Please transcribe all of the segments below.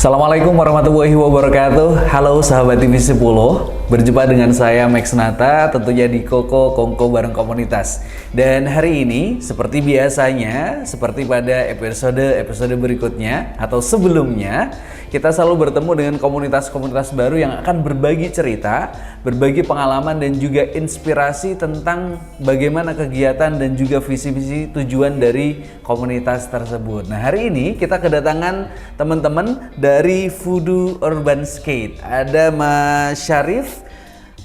Assalamualaikum warahmatullahi wabarakatuh. Halo sahabat TV 10. Berjumpa dengan saya Max Nata, tentunya di Koko Kongko bareng komunitas. Dan hari ini seperti biasanya, seperti pada episode berikutnya atau sebelumnya, kita selalu bertemu dengan komunitas-komunitas baru yang akan berbagi cerita, berbagi pengalaman dan juga inspirasi tentang bagaimana kegiatan dan juga visi-visi tujuan dari komunitas tersebut. Nah, hari ini kita kedatangan teman-teman dari Voodoo Urban Skate. Ada Mas Syarif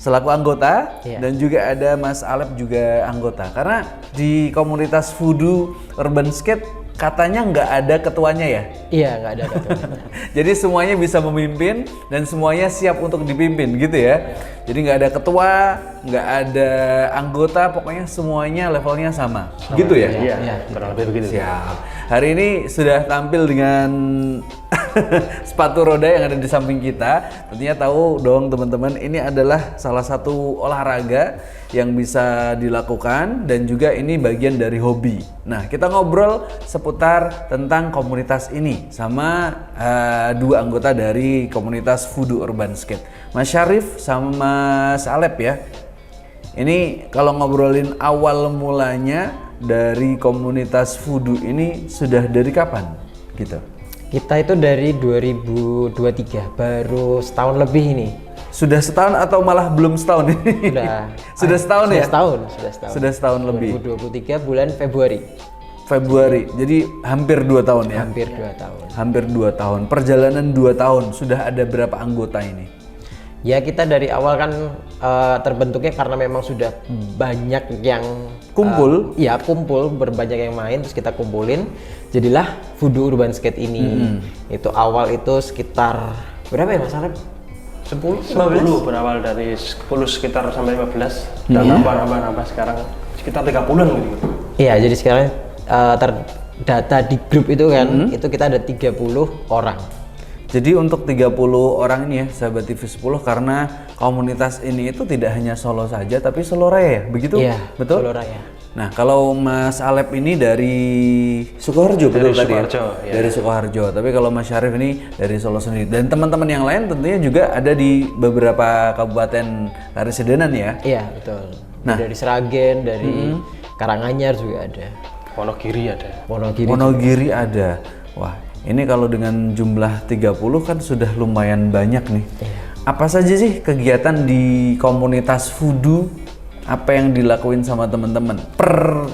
selaku anggota, dan juga ada Mas Alep juga anggota. Karena di komunitas Voodoo Urban Skate katanya nggak ada ketuanya ya? Iya, nggak ada ketuanya. Jadi semuanya bisa memimpin dan semuanya siap untuk dipimpin gitu ya? Jadi nggak ada ketua, nggak ada anggota, pokoknya semuanya levelnya sama. Gitu ya? Iya, kurang lebih begitu. Siap. Hari ini sudah tampil dengan sepatu roda yang ada di samping kita. Tentunya tahu dong teman-teman, ini adalah salah satu olahraga yang bisa dilakukan dan juga ini bagian dari hobi. Nah, kita ngobrol seputar tentang komunitas ini sama dua anggota dari komunitas Voodoo Urban Skate, Mas Syarif sama Mas Alep ya. Ini kalau ngobrolin awal mulanya dari komunitas Voodoo ini sudah dari kapan gitu? Kita itu dari 2023, baru setahun lebih ini. Sudah setahun atau malah belum setahun ini? Sudah setahun ya? Sudah setahun lebih. 2023 bulan Februari. Jadi hampir 2 tahun ya? Hampir 2 tahun. Hampir 2 tahun. Perjalanan 2 tahun, sudah ada berapa anggota ini? Ya, kita dari awal kan terbentuknya karena memang sudah banyak yang kumpul. Kumpul, berbanyak yang main, terus kita kumpulin. Jadilah Voodoo Urban Skate ini. Itu awal itu sekitar berapa ya Mas Alep? 10 berawal dari 10 sekitar sampai 15 dan nambah sekarang sekitar 30-an gitu. Iya, jadi sekarang terdata di grup itu kan, itu kita ada 30 orang. Jadi untuk 30 orang ini ya sahabat TV 10, karena komunitas ini itu tidak hanya Solo saja tapi Solo Raya ya? Begitu? Iya, betul? Solo Raya. Nah, kalau Mas Alep ini dari Sukoharjo, betul tadi ya? Ya. Dari Sukoharjo. Tapi kalau Mas Syarif ini dari Solo sendiri. Dan teman-teman yang lain tentunya juga ada di beberapa kabupaten Karesidenan ya? Iya, betul. Nah, dari Sragen, dari Karanganyar juga ada. Wonogiri ada. Wonogiri ada. Wah, ini kalau dengan jumlah 30 kan sudah lumayan banyak nih. Iya. Apa saja sih kegiatan di komunitas Voodoo? Apa yang dilakuin sama teman-teman? Per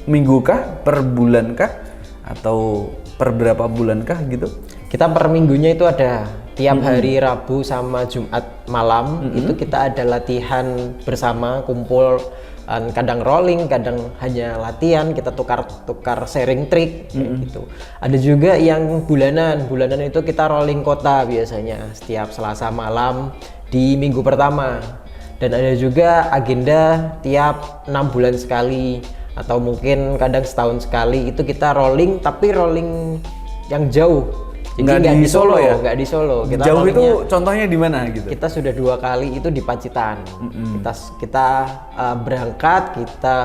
minggu kah? Per bulan kah? Atau per berapa bulan kah gitu? Kita per minggunya itu ada tiap hari Rabu sama Jumat malam itu kita ada latihan bersama, kumpul, kadang rolling, kadang hanya latihan, kita tukar sharing trik gitu. Ada juga yang bulanan itu kita rolling kota biasanya setiap Selasa malam di minggu pertama. Dan ada juga agenda tiap 6 bulan sekali atau mungkin kadang setahun sekali itu kita rolling, tapi rolling yang jauh. Jadi nggak di Solo ya? Nggak di Solo. Kita jauh itu contohnya di mana gitu? Kita sudah 2 kali itu di Pacitan. Kita berangkat, kita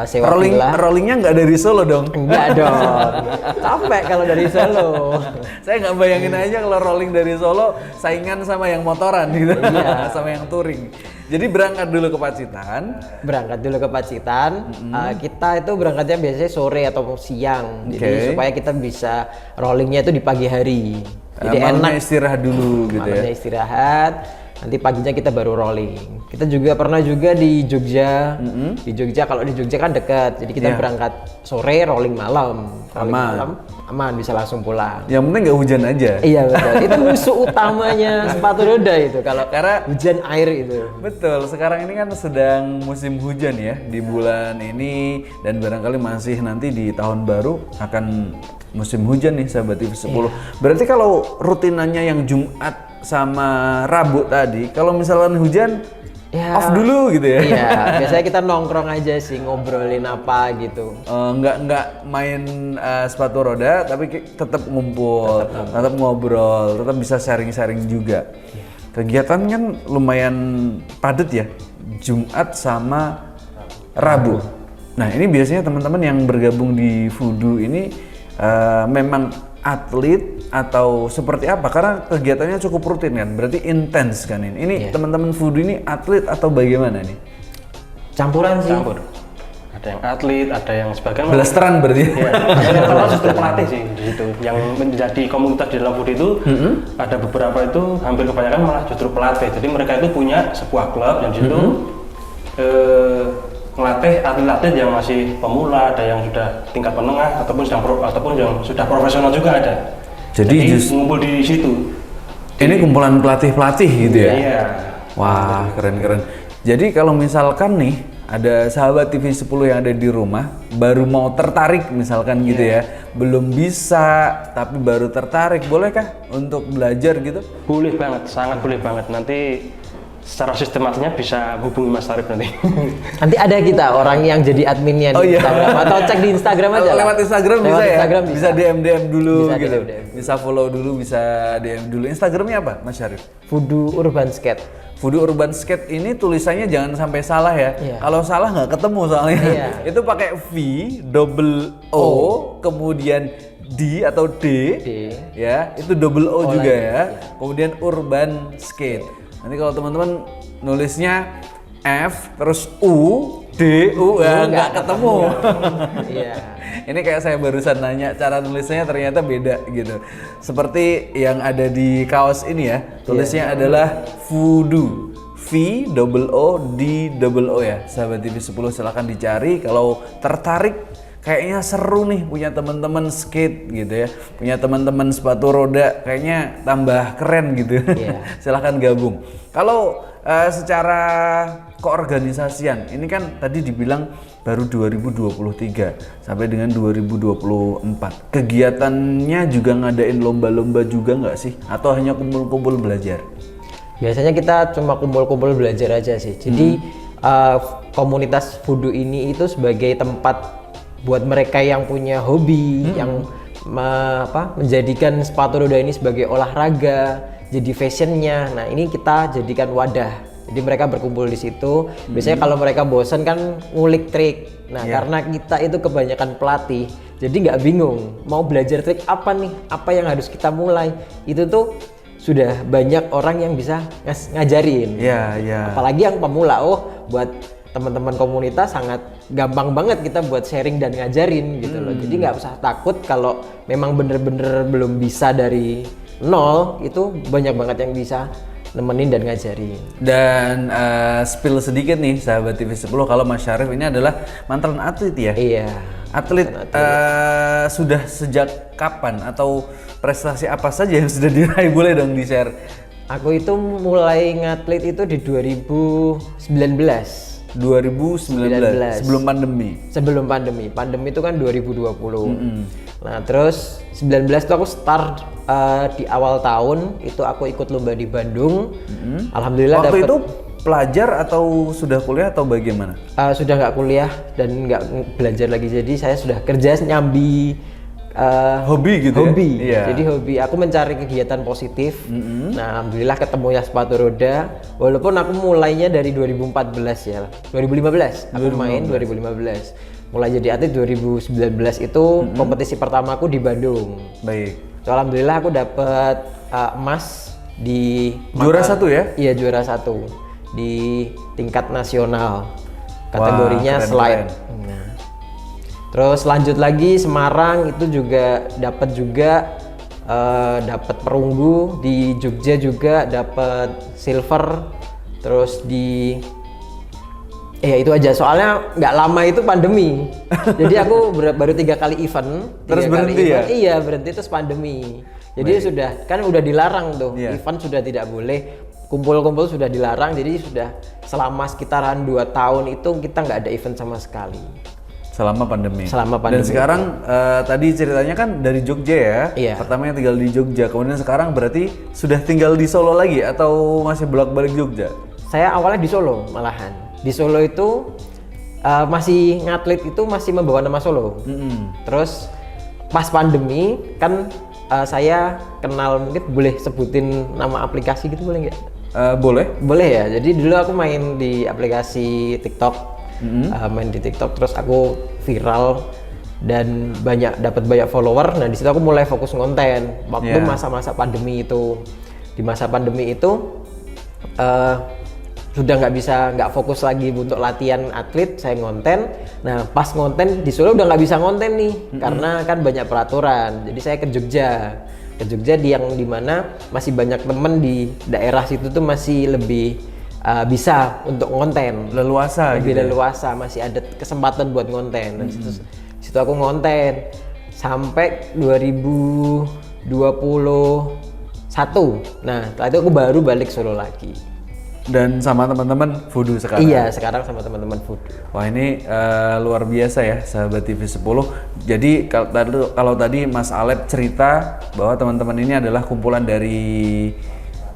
sewa villa. Rollingnya nggak dari Solo dong? Enggak dong. Capek kalau dari Solo. Saya nggak bayangin aja kalau rolling dari Solo saingan sama yang motoran gitu, sama yang touring. Jadi berangkat dulu ke Pacitan. Kita itu berangkatnya biasanya sore atau siang. Jadi supaya kita bisa rollingnya itu di pagi hari. Jadi enak istirahat dulu gitu ya. Istirahat. Nanti paginya kita baru rolling. Kita juga pernah di Jogja. Di Jogja, kalau di Jogja kan dekat. Jadi kita berangkat sore, rolling malam. Aman, bisa langsung pulang. Yang penting nggak hujan aja. Iya betul. Itu musuh utamanya sepatu roda itu. Karena hujan air itu. Betul. Sekarang ini kan sedang musim hujan ya di bulan ini, dan barangkali masih nanti di tahun baru akan musim hujan nih sahabat TV 10. Berarti kalau rutinannya yang Jumat sama Rabu tadi, kalau misalkan hujan off dulu gitu ya? Iya, biasanya kita nongkrong aja sih, ngobrolin apa gitu. Nggak main sepatu roda, tapi tetap ngumpul, tetap ngobrol, tetap bisa sharing-sharing juga. Kegiatan kan lumayan padat ya, Jumat sama Rabu. Nah, ini biasanya teman-teman yang bergabung di Voodoo ini memang atlet atau seperti apa? Karena kegiatannya cukup rutin kan, berarti intens kan ini. Ini teman-teman Fudu ini atlet atau bagaimana nih? Campuran sih. Campur. Ada yang atlet, ada yang sebagian Blasteran berarti. ya, ada justru pelatih sih di situ. Yang menjadi komunitas di dalam Fudu itu ada beberapa itu hampir kebanyakan malah justru pelatih. Jadi mereka itu punya sebuah klub yang di situ ngelatih atlet-atlet yang masih pemula, ada yang sudah tingkat menengah ataupun yang sudah profesional juga ada. Jadi ngumpul di situ. Ini kumpulan pelatih-pelatih gitu ya? Iya. Wah, keren-keren. Jadi kalau misalkan nih ada sahabat TV 10 yang ada di rumah baru mau tertarik misalkan gitu ya, belum bisa tapi baru tertarik, bolehkah untuk belajar gitu? Boleh banget, sangat boleh banget. Nanti secara sistematisnya bisa hubungi Mas Arif nanti. Nanti ada kita orang yang jadi adminnya di Instagram atau cek di Instagram aja. Lewat Instagram Lewat bisa ya? Instagram bisa DM dulu Bisa gitu. DM. Bisa follow dulu, bisa DM dulu. Instagramnya apa Mas Syarif? Fudu Urban Skate. Fudu Urban Skate ini tulisannya jangan sampai salah ya. Iya. Kalau salah nggak ketemu soalnya. Iya. Itu pakai V, double O, kemudian D atau D, ya itu double O juga lagi, ya. Kemudian Urban Skate. Nanti kalau teman-teman nulisnya F terus U, D, U ya nggak ketemu. Iya. Ini kayak saya barusan nanya cara nulisnya ternyata beda gitu. Seperti yang ada di kaos ini ya, tulisnya adalah Fudu. V double O D double O ya. Sahabat TV 10 silahkan dicari kalau tertarik. Kayaknya seru nih punya teman-teman skate gitu ya. Punya teman-teman sepatu roda kayaknya tambah keren gitu. Silahkan gabung. Kalau secara keorganisasian, ini kan tadi dibilang baru 2023 sampai dengan 2024. Kegiatannya juga ngadain lomba-lomba juga nggak sih? Atau hanya kumpul-kumpul belajar? Biasanya kita cuma kumpul-kumpul belajar aja sih. Jadi komunitas Fudu ini itu sebagai tempat buat mereka yang punya hobi, yang menjadikan sepatu roda ini sebagai olahraga, jadi fashionnya. Nah ini kita jadikan wadah. Jadi mereka berkumpul di situ. Biasanya kalau mereka bosan kan ngulik trik. Nah karena kita itu kebanyakan pelatih, jadi nggak bingung mau belajar trik apa nih, apa yang harus kita mulai. Itu tuh sudah banyak orang yang bisa ngajarin. Apalagi yang pemula, buat teman-teman komunitas sangat gampang banget kita buat sharing dan ngajarin gitu loh. Jadi nggak usah takut kalau memang bener-bener belum bisa dari nol, itu banyak banget yang bisa nemenin dan ngajarin. Dan spill sedikit nih sahabat TV 10 kalau Mas Syarif ini adalah mantan atlet ya? Iya. Atlet sudah sejak kapan atau prestasi apa saja yang sudah diraih, boleh dong di-share? Aku itu mulai ngatlet itu di 2019. 2019 sebelum pandemi. Sebelum pandemi. Pandemi itu kan 2020. Nah, terus 19 itu aku start di awal tahun itu aku ikut lomba di Bandung. Alhamdulillah waktu dapet. itu pelajar atau sudah kuliah atau bagaimana? Sudah nggak kuliah dan nggak belajar lagi, jadi saya sudah kerja nyambi hobi gitu hobi. ya? Jadi hobi, aku mencari kegiatan positif. Nah alhamdulillah ketemu ya sepatu roda, walaupun aku mulainya dari 2014 ya, 2015 aku main 2015, mulai jadi atlet 2019 itu kompetisi pertamaku di Bandung. Baik. So, alhamdulillah aku dapat emas di juara satu ya? Iya juara satu di tingkat nasional, kategorinya slide. Nah, terus lanjut lagi Semarang itu juga dapat dapat perunggu, di Jogja juga dapat silver. Terus di itu aja, soalnya nggak lama itu pandemi. Jadi aku baru 3 kali event. Terus berhenti ya? Iya berhenti terus pandemi. Jadi sudah kan udah dilarang tuh, event sudah tidak boleh, kumpul-kumpul sudah dilarang. Jadi sudah selama sekitaran 2 tahun itu kita nggak ada event sama sekali. Selama pandemi. Dan Selama pandemi. sekarang tadi ceritanya kan dari Jogja ya. Iya. Pertamanya tinggal di Jogja, kemudian sekarang berarti sudah tinggal di Solo lagi atau masih bolak-balik Jogja? Saya awalnya di Solo malahan. Di Solo itu masih ngatlet itu masih membawa nama Solo. Terus pas pandemi kan saya kenal, mungkin boleh sebutin nama aplikasi gitu boleh nggak? Boleh. Boleh ya. Jadi dulu aku main di aplikasi TikTok. Main di TikTok terus aku viral dan dapat banyak follower. Nah di situ aku mulai fokus konten waktu masa-masa pandemi itu. Di masa pandemi itu sudah nggak fokus lagi untuk latihan atlet, saya ngonten. Nah pas ngonten di Solo udah nggak bisa ngonten nih karena kan banyak peraturan. Jadi saya ke Jogja yang dimana masih banyak temen di daerah situ tuh masih lebih bisa untuk ngonten, Leluasa lebih gitu ya? leluasa, masih ada kesempatan buat ngonten. Dan situ aku ngonten sampai 2021. Nah setelah itu aku baru balik Solo lagi. Dan sama teman-teman Voodoo sekarang? Iya, sekarang sama teman-teman Voodoo. Wah ini luar biasa ya sahabat TV 10. Jadi kalau tadi Mas Alep cerita bahwa teman-teman ini adalah kumpulan dari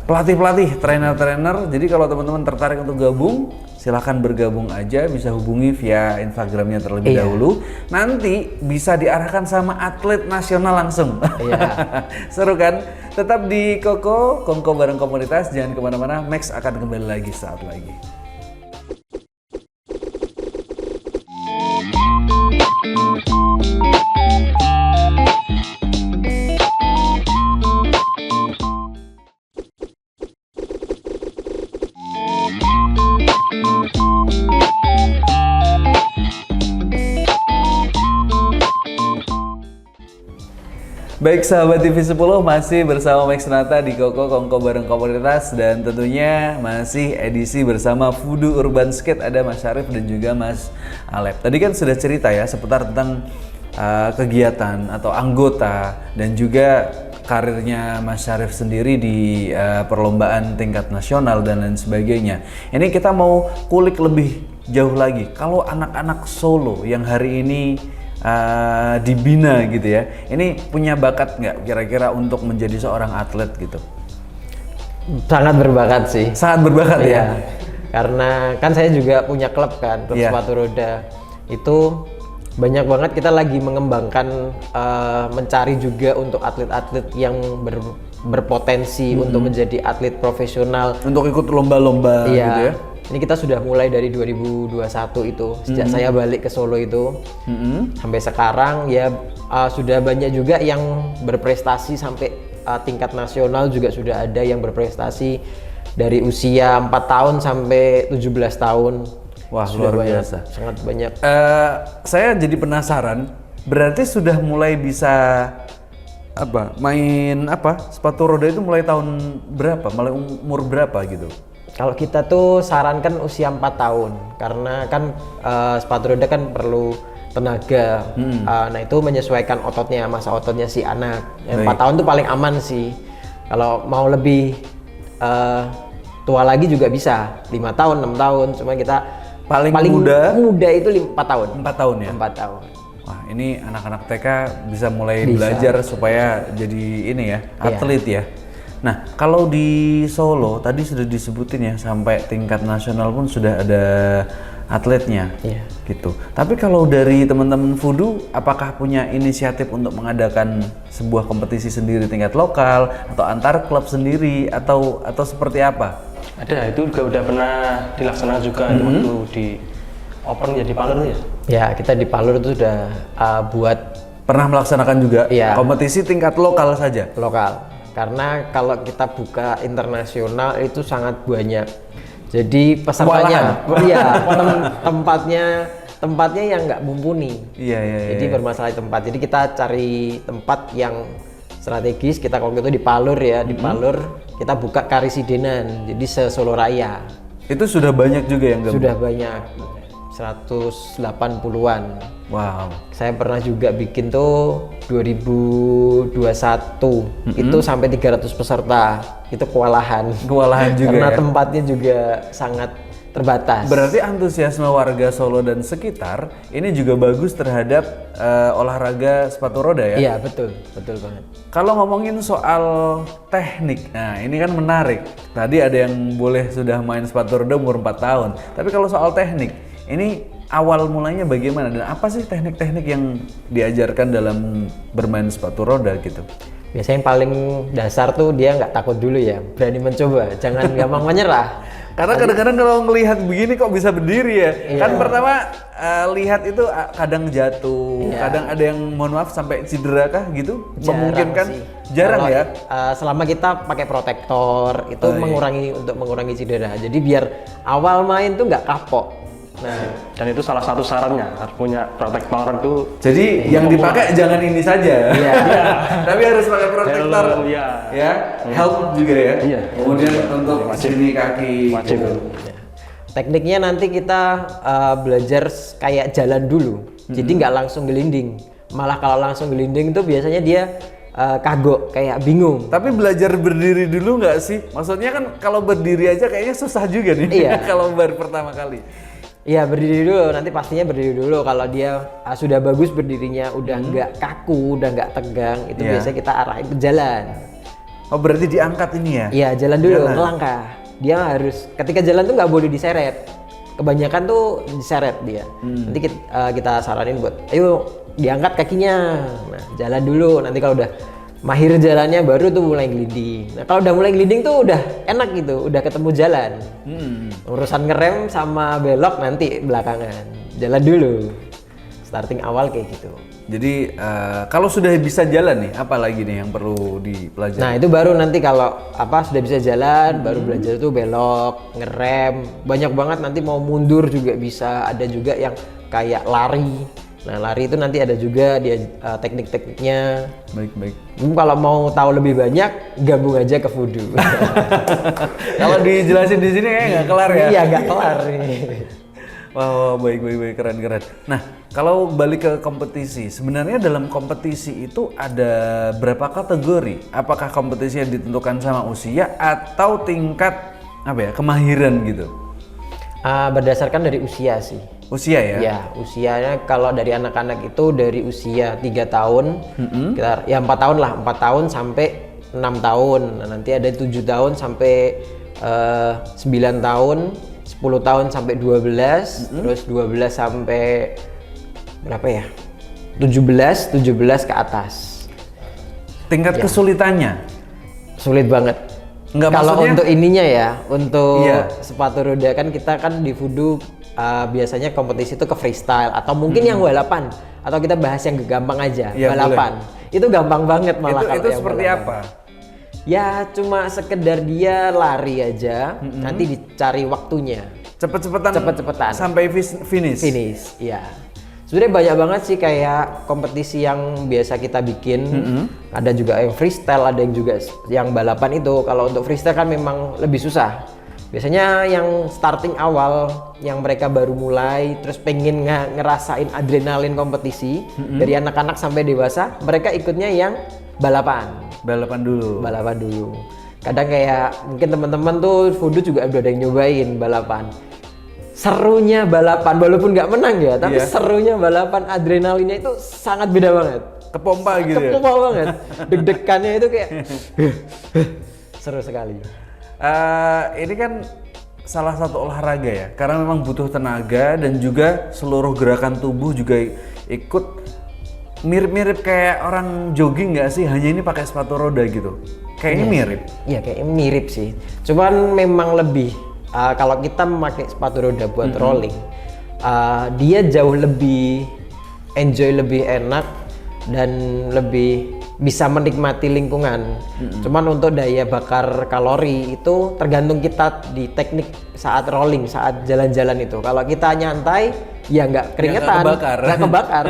pelatih-pelatih, trainer-trainer. Jadi kalau teman-teman tertarik untuk gabung, silahkan bergabung aja, bisa hubungi via Instagramnya terlebih dahulu. Nanti bisa diarahkan sama atlet nasional langsung. Iya. Seru kan? Tetap di Kongko bareng komunitas, jangan kemana-mana. Max akan kembali lagi saat lagi. Baik sahabat TV 10, masih bersama Max Nata di Kongko bareng komunitas, dan tentunya masih edisi bersama Voodoo Urban Skate. Ada Mas Syarif dan juga Mas Alep. Tadi kan sudah cerita ya seputar tentang kegiatan atau anggota dan juga karirnya Mas Syarif sendiri di perlombaan tingkat nasional dan lain sebagainya. Ini kita mau kulik lebih jauh lagi. Kalau anak-anak Solo yang hari ini dibina gitu ya, ini punya bakat nggak kira-kira untuk menjadi seorang atlet gitu? Sangat berbakat sih. Sangat berbakat ya? Karena kan saya juga punya klub kan, klub sepatu roda. Itu banyak banget kita lagi mengembangkan, mencari juga untuk atlet-atlet yang berpotensi untuk menjadi atlet profesional. Untuk ikut lomba-lomba gitu ya? Ini kita sudah mulai dari 2021 itu, sejak saya balik ke Solo itu, sampai sekarang ya sudah banyak juga yang berprestasi sampai tingkat nasional, juga sudah ada yang berprestasi dari usia 4 tahun sampai 17 tahun. Wah, sudah luar banyak, biasa. sangat banyak. Saya jadi penasaran, berarti sudah mulai bisa main sepatu roda itu mulai tahun berapa? Mulai umur berapa gitu? Kalau kita tuh sarankan usia 4 tahun, karena kan sepatu roda kan perlu tenaga. Nah itu menyesuaikan masa ototnya si anak. Yang 4 tahun tuh paling aman sih. Kalau mau lebih tua lagi juga bisa, 5 tahun, 6 tahun. Cuma kita paling muda itu 4 tahun. 4 tahun ya? 4 tahun. Wah ini anak-anak TK bisa mulai belajar supaya jadi ini ya, atlet ya. Nah, kalau di Solo tadi sudah disebutin ya, sampai tingkat nasional pun sudah ada atletnya, gitu. Tapi kalau dari teman-teman Voodoo, apakah punya inisiatif untuk mengadakan sebuah kompetisi sendiri tingkat lokal atau antar klub sendiri atau seperti apa? Ada, itu juga udah pernah dilaksanakan juga waktu di Open ya, di Palur ya. Ya, kita di Palur itu sudah pernah melaksanakan juga kompetisi tingkat lokal saja. Lokal. Karena kalau kita buka internasional itu sangat banyak. Jadi pesertanya, tempatnya yang nggak mumpuni. Jadi bermasalah tempat. Jadi kita cari tempat yang strategis. Kita kalau itu di Palur ya, di Palur kita buka Karisidenan. Jadi se-Solo Raya. Itu sudah banyak juga yang gabung? Sudah banyak. 180-an. Wow. Saya pernah juga bikin tuh 2021 itu sampai 300 peserta. Itu kewalahan juga karena tempatnya juga sangat terbatas. Berarti antusiasme warga Solo dan sekitar ini juga bagus terhadap olahraga sepatu roda ya? Iya betul banget. Kalau ngomongin soal teknik, nah ini kan menarik. Tadi ada yang boleh sudah main sepatu roda umur 4 tahun. Tapi kalau soal teknik, ini awal mulanya bagaimana dan apa sih teknik-teknik yang diajarkan dalam bermain sepatu roda gitu? Biasanya yang paling dasar tuh dia nggak takut dulu ya, berani mencoba, jangan gampang menyerah. Karena kadang-kadang kalau ngelihat begini kok bisa berdiri ya. Iya. Kan pertama lihat itu kadang jatuh, Iya. kadang ada yang mohon maaf sampai cedera kah gitu? Jarang Memungkinkan? sih. Jarang Kalau, ya. selama kita pakai protektor itu Oh, iya. mengurangi cedera. Jadi biar awal main tuh nggak kapok. Nah, Dan itu salah satu sarannya harus punya protektor itu. Jadi yang dipakai jangan ini saja. Iya. Tapi harus pakai protektor. Helm, iya. Ya, help juga ya. Iya. Kemudian untuk sini kaki. Wajib. tekniknya nanti kita belajar kayak jalan dulu. Jadi nggak langsung gelinding. Malah kalau langsung gelinding itu biasanya dia kagok, kayak bingung. Tapi belajar berdiri dulu nggak sih? Maksudnya kan kalau berdiri aja kayaknya susah juga nih. Iya. Kalau baru pertama kali. Iya, berdiri dulu, nanti pastinya berdiri dulu. Kalau dia sudah bagus berdirinya, udah nggak kaku, udah nggak tegang, itu Iya. biasanya kita arahin ke jalan. Oh berarti diangkat ini ya? Iya, jalan dulu, Jalan. melangkah. Dia harus, ketika jalan tuh nggak boleh diseret. Kebanyakan tuh diseret dia. Nanti kita saranin buat, ayo diangkat kakinya. Nah, jalan dulu. Nanti kalau udah mahir jalannya baru tuh mulai gliding. Nah, kalau udah mulai gliding tuh udah enak gitu, udah ketemu jalan. Urusan ngerem sama belok nanti belakangan. Jalan dulu. Starting awal kayak gitu. Jadi kalau sudah bisa jalan nih, apa lagi nih yang perlu dipelajari? Nah, itu baru nanti kalau sudah bisa jalan, baru belajar tuh belok, ngerem. Banyak banget nanti mau mundur juga bisa. Ada juga yang kayak lari. Nah, lari itu nanti ada juga dia teknik-tekniknya. Baik. Kalau mau tahu lebih banyak, gabung aja ke Fudu. Kalau dijelasin di sini kayaknya nggak kelar ya? Iya, nggak kelar nih. Wah, baik, keren. Nah, kalau balik ke kompetisi, sebenarnya dalam kompetisi itu ada berapa kategori? Apakah kompetisi yang ditentukan sama usia atau tingkat kemahiran gitu? Berdasarkan dari usia sih. Usia ya? Ya, usianya kalau dari anak-anak itu dari usia 3 tahun, kita ya 4 tahun lah, 4 tahun sampai 6 tahun. Nah, nanti ada 7 tahun sampai 9 tahun, 10 tahun sampai 12, terus 12 sampai berapa ya? 17 ke atas. Tingkat kesulitannya? Sulit banget. Enggak, kalau maksudnya- untuk ininya ya, untuk Iya. sepatu roda kan kita kan di Fudu biasanya kompetisi itu ke freestyle atau mungkin yang balapan, atau kita bahas yang gampang aja, Iya, balapan. Itu gampang banget malah kalau Itu yang seperti balapan. apa? Ya cuma sekedar dia lari aja, nanti dicari waktunya. Cepet-cepetan sampai finish. Finish, iya. Sebenarnya banyak banget sih kayak kompetisi yang biasa kita bikin. Ada juga yang freestyle, ada yang juga yang balapan itu. Kalau untuk freestyle kan memang lebih susah. Biasanya yang starting awal, yang mereka baru mulai, terus pengen ngerasain adrenalin kompetisi, dari anak-anak sampai dewasa, mereka ikutnya yang balapan. Balapan dulu. Kadang kayak mungkin teman-teman tuh Fudu juga udah ada yang nyobain balapan. Serunya balapan, walaupun nggak menang ya, tapi Iya. serunya balapan, adrenalinnya itu sangat beda banget. Kepompa gitu ya? Kepompa banget. Deg-degannya itu kayak seru sekali. Ini kan salah satu olahraga ya, karena memang butuh tenaga dan juga seluruh gerakan tubuh juga ikut mirip-mirip kayak orang jogging nggak sih? Hanya ini pakai sepatu roda gitu. Kayaknya mirip. Iya, kayaknya mirip sih. Cuman memang lebih kalau kita memakai sepatu roda buat rolling, dia jauh lebih enjoy, lebih enak dan lebih bisa menikmati lingkungan. Cuman untuk daya bakar kalori itu tergantung kita di teknik saat rolling, saat jalan-jalan itu. Kalau kita nyantai, ya nggak keringetan, nggak kebakar.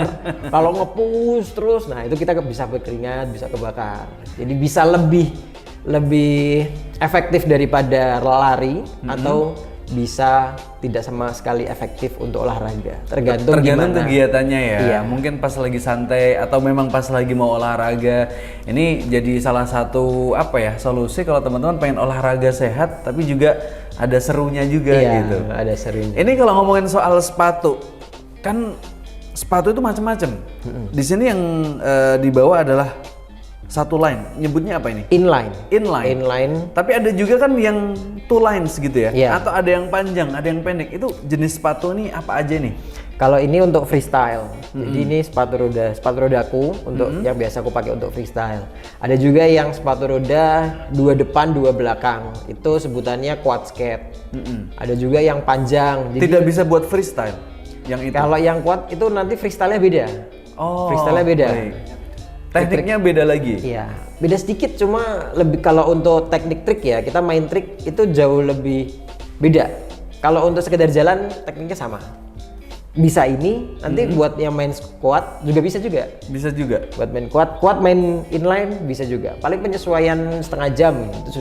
Kalau nge-push terus, nah itu kita bisa berkeringat, bisa kebakar. Jadi bisa lebih efektif daripada lari atau bisa tidak sama sekali efektif untuk olahraga. Tergantung gimana kegiatannya ya. Iya. Mungkin pas lagi santai atau memang pas lagi mau olahraga. Ini jadi salah satu solusi kalau teman-teman pengen olahraga sehat tapi juga ada serunya juga Iya, gitu. ada serunya. Ini kalau ngomongin soal sepatu, kan sepatu itu macam-macam. Di sini yang dibawa adalah satu line, nyebutnya apa ini? Inline. Tapi ada juga kan yang two lines gitu ya? Iya. Atau ada yang panjang, ada yang pendek. Itu jenis sepatu nih apa aja nih? Kalau ini untuk freestyle, jadi ini sepatu rodaku untuk yang biasa aku pakai untuk freestyle. Ada juga yang sepatu roda 2 depan 2 belakang, itu sebutannya quad skate. Ada juga yang panjang. Jadi Tidak bisa buat freestyle yang itu. kalau yang quad itu nanti freestyle-nya beda. Oh, Freestyle-nya beda. baik. Tekniknya beda lagi. Iya, beda sedikit, cuma lebih kalau untuk teknik trik ya, kita main trik itu jauh lebih beda. Kalau untuk sekedar jalan tekniknya sama. Bisa ini, nanti buat yang main squat juga bisa juga. Bisa juga. Buat main quad main inline bisa juga. Paling penyesuaian setengah jam itu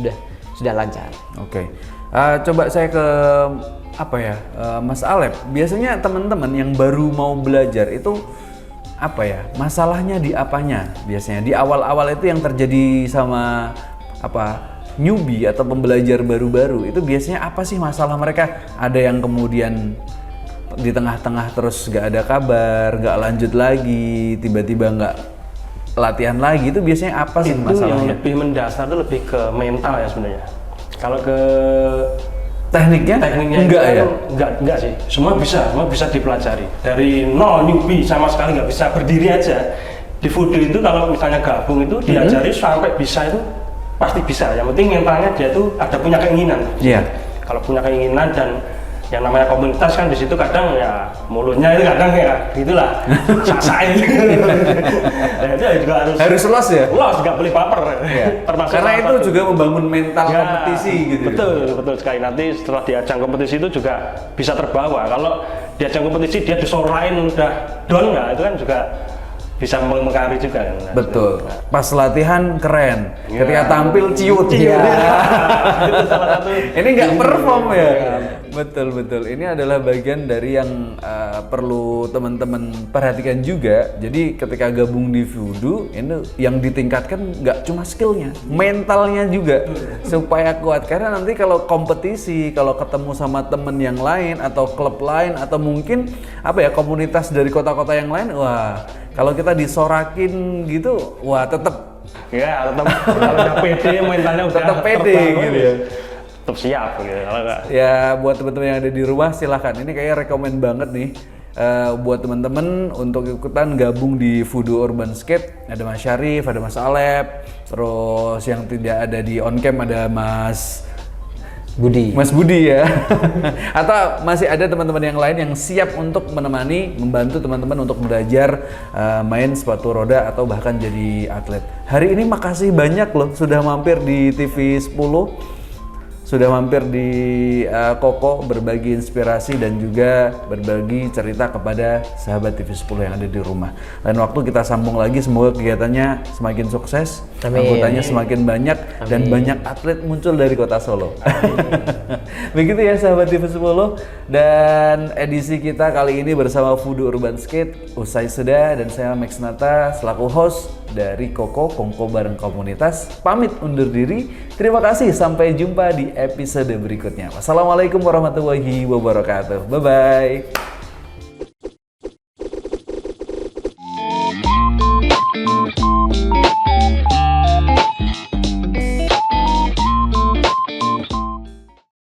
sudah lancar. Oke. Coba saya ke apa ya, Mas Alep. Biasanya teman-teman yang baru mau belajar itu apa ya? Masalahnya di apanya? Biasanya di awal-awal itu yang terjadi sama apa? Newbie atau pembelajar baru-baru itu biasanya apa sih masalah mereka? Ada yang kemudian di tengah-tengah terus nggak ada kabar, nggak lanjut lagi, tiba-tiba nggak latihan lagi, itu biasanya apa sih Itu yang masalahnya? lebih mendasar itu lebih ke mental ya sebenarnya. Kalau ke Tekniknya enggak itu ya? Enggak sih. Semua bisa dipelajari. Dari nol newbie sama sekali nggak bisa berdiri aja. Di Voodoo itu kalau misalnya gabung itu diajari sampai bisa itu pasti bisa. Yang penting mentalnya dia tuh ada punya keinginan. Iya. Kalau punya keinginan dan yang namanya komunitas kan di situ kadang ya mulutnya itu kadang ya gitulah sasain. Ya itu juga Harus los ya? los, nggak boleh baper. Termasuk Karena salah itu satu. juga membangun mental Ya, kompetisi gitu. betul sekali. Nanti setelah di ajang kompetisi itu juga bisa terbawa. Kalau di ajang kompetisi dia disorain udah down nggak, itu kan juga bisa mempengaruhi juga kan. Betul. Pas latihan keren, Ya. ketika tampil ciut. Ciut. Ya. Itu salah satu. Ini nggak perform ya. Betul. Ini adalah bagian dari yang perlu teman-teman perhatikan juga. Jadi ketika gabung di Voodoo, ini yang ditingkatkan nggak cuma skillnya, mentalnya juga supaya kuat. Karena nanti kalau kompetisi, kalau ketemu sama temen yang lain atau klub lain atau mungkin apa ya komunitas dari kota-kota yang lain, wah kalau kita disorakin gitu, wah tetap Ya, tetap kalau udah pede mentalnya udah Tetap pede terbangun, gitu ya. Tetap siap gitu. Kalau nggak ya buat teman-teman yang ada di rumah silahkan. Ini kayaknya rekomen banget nih buat teman-teman untuk ikutan gabung di Voodoo Urban Skate. Ada Mas Syarif, ada Mas Alep, terus yang tidak ada di on cam ada Mas Budi ya. Atau masih ada teman-teman yang lain yang siap untuk menemani, membantu teman-teman untuk belajar main sepatu roda atau bahkan jadi atlet. Hari ini makasih banyak loh sudah mampir di TV 10. Sudah mampir di Koko berbagi inspirasi dan juga berbagi cerita kepada sahabat TV 10 yang ada di rumah. Lain waktu kita sambung lagi, semoga kegiatannya semakin sukses, anggotanya semakin banyak, dan banyak atlet muncul dari kota Solo. Begitu ya sahabat TV 10, dan edisi kita kali ini bersama Voodoo Urban Skate usai sudah, dan saya Max Nata selaku host dari Koko bareng komunitas pamit undur diri. Terima kasih, sampai jumpa di episode berikutnya. Wassalamualaikum warahmatullahi wabarakatuh. Bye bye.